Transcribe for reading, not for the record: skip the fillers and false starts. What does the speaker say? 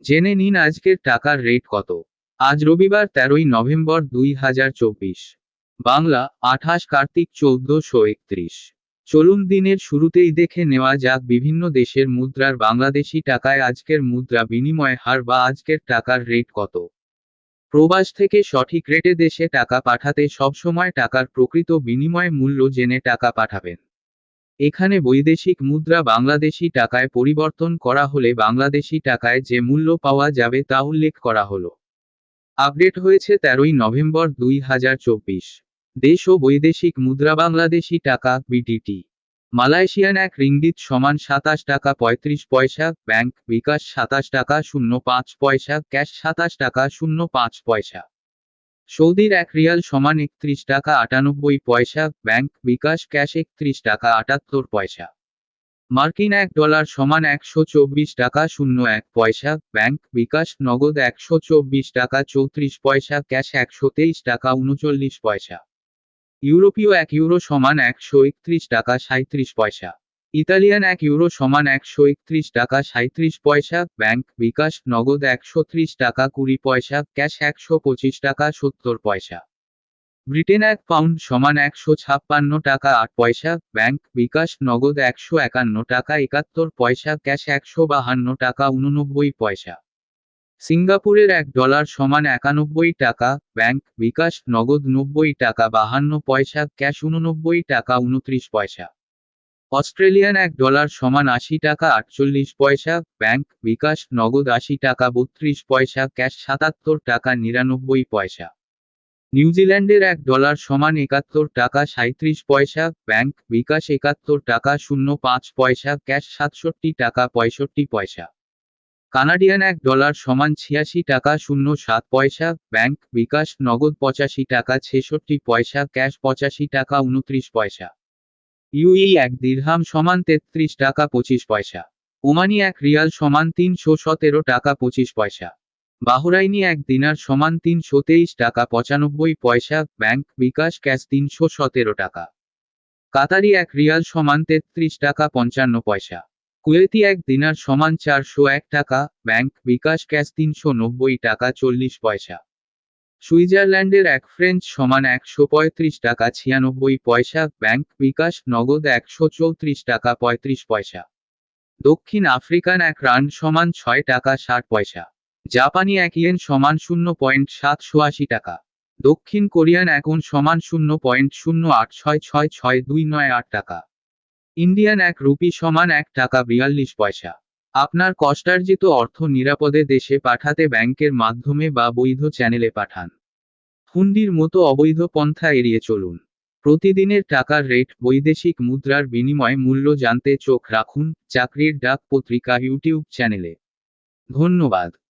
জেনে নিন আজকের টাকার রেট কত। আজ রবিবার 13ই নভেম্বর 2024। বাংলা 28 কার্তিক 1431। চলুন দিনের শুরুতেই দেখে নেওয়া যাক বিভিন্ন দেশের মুদ্রার বাংলাদেশি টাকায় আজকের মুদ্রা বিনিময় হার বা আজকের টাকার রেট কত। প্রবাস থেকে সঠিক রেটে দেশে টাকা পাঠাতে সবসময় টাকার প্রকৃত বিনিময় মূল্য জেনে টাকা পাঠাবেন। এখানে বৈদেশিক মুদ্রা বাংলাদেশি টাকায় পরিবর্তন করা হলে বাংলাদেশি টাকায় যে মূল্য পাওয়া যাবে তা উল্লেখ করা হলো। আপডেট হয়েছে 13ই নভেম্বর 2024। দেশ ও বৈদেশিক মুদ্রা বাংলাদেশি টাকা বিটিটি। মালয়েশিয়ান এক রিঙ্গিত সমান 27 টাকা 35 পয়সা, ব্যাংক বিকাশ 27 টাকা 05 পয়সা, ক্যাশ 27 টাকা 05 পয়সা। সৌদির এক রিয়াল সমান 31 টাকা 98 পয়সা, ব্যাংক বিকাশ ক্যাশ 31 টাকা 78 পয়সা। মার্কিন $1 সমান 124 টাকা 01 পয়সা, ব্যাংক বিকাশ নগদ 124 টাকা 34 পয়সা, ক্যাশ 123 টাকা 39 পয়সা। ইউরোপীয় €1 সমান 131 টাকা 37 পয়সা। ইতালিয়ান €1 সমান 131 টাকা 37 পয়সা, ব্যাংক বিকাশ নগদ 130 টাকা 20 পয়সা, ক্যাশ 125 টাকা 70 পয়সা। ব্রিটেন এক পাউন্ড সমান 156 টাকা 8 পয়সা, ব্যাংক বিকাশ নগদ 151 টাকা 71 পয়সা, ক্যাশ 152 টাকা 89 পয়সা। সিঙ্গাপুরের $1 সমান 91 টাকা, ব্যাংক বিকাশ নগদ 90 টাকা 52 পয়সা, ক্যাশ 89 টাকা 29 পয়সা। অস্ট্রেলিয়ান $1 সমান 80 টাকা 48 পয়সা, ব্যাংক বিকাশ নগদ 80 টাকা 32 পয়সা, ক্যাশ 77 টাকা 99 পয়সা। নিউজিল্যান্ডের $1 সমান 71 টাকা 37 পয়সা, ব্যাংক বিকাশ 71 টাকা 05 পয়সা, ক্যাশ 67 টাকা 65 পয়সা। কানাডিয়ান $1 সমান 86 টাকা 07 পয়সা, ব্যাংক বিকাশ নগদ 85 টাকা 66 পয়সা, ক্যাশ 85 টাকা 29 পয়সা। ইউএই এক দিরহাম সমান 33 টাকা 25 পয়সা। ওমানি এক রিয়াল সমান 317 টাকা 25 পয়সা। বাহরাইনি এক দিনার সমান 323 টাকা 95 পয়সা, ব্যাংক বিকাশ ক্যাশ 317 টাকা। কাতারি এক রিয়াল সমান 33 টাকা 55 পয়সা। কুয়েতি এক দিনার সমান 401 টাকা, ব্যাংক বিকাশ ক্যাশ 390 টাকা 40 পয়সা। সুইজারল্যান্ডের এক ফ্রেঞ্চ সমান 135 টাকা 96 পয়সা, ব্যাংক বিকাশ নগদ 134 টাকা 35 পয়সা। দক্ষিণ আফ্রিকান এক রান্ড সমান 6 টাকা 60 পয়সা। জাপানি এক ইয়েন সমান 0.788 টাকা। দক্ষিণ কোরিয়ান এক ওন সমান 0.086662998 টাকা। ইন্ডিয়ান এক রুপি সমান 1 টাকা 42 পয়সা। আপনার কষ্টার্জিত অর্থ নিরাপদে দেশে পাঠাতে ব্যাংকের মাধ্যমে বা বৈধ চ্যানেলে পাঠান। হুন্ডির মতো অবৈধ পন্থা এড়িয়ে চলুন। প্রতিদিনের টাকার রেট, বৈদেশিক মুদ্রার বিনিময় মূল্য জানতে চোখ রাখুন চাকরির ডাক পত্রিকা ইউটিউব চ্যানেলে। ধন্যবাদ।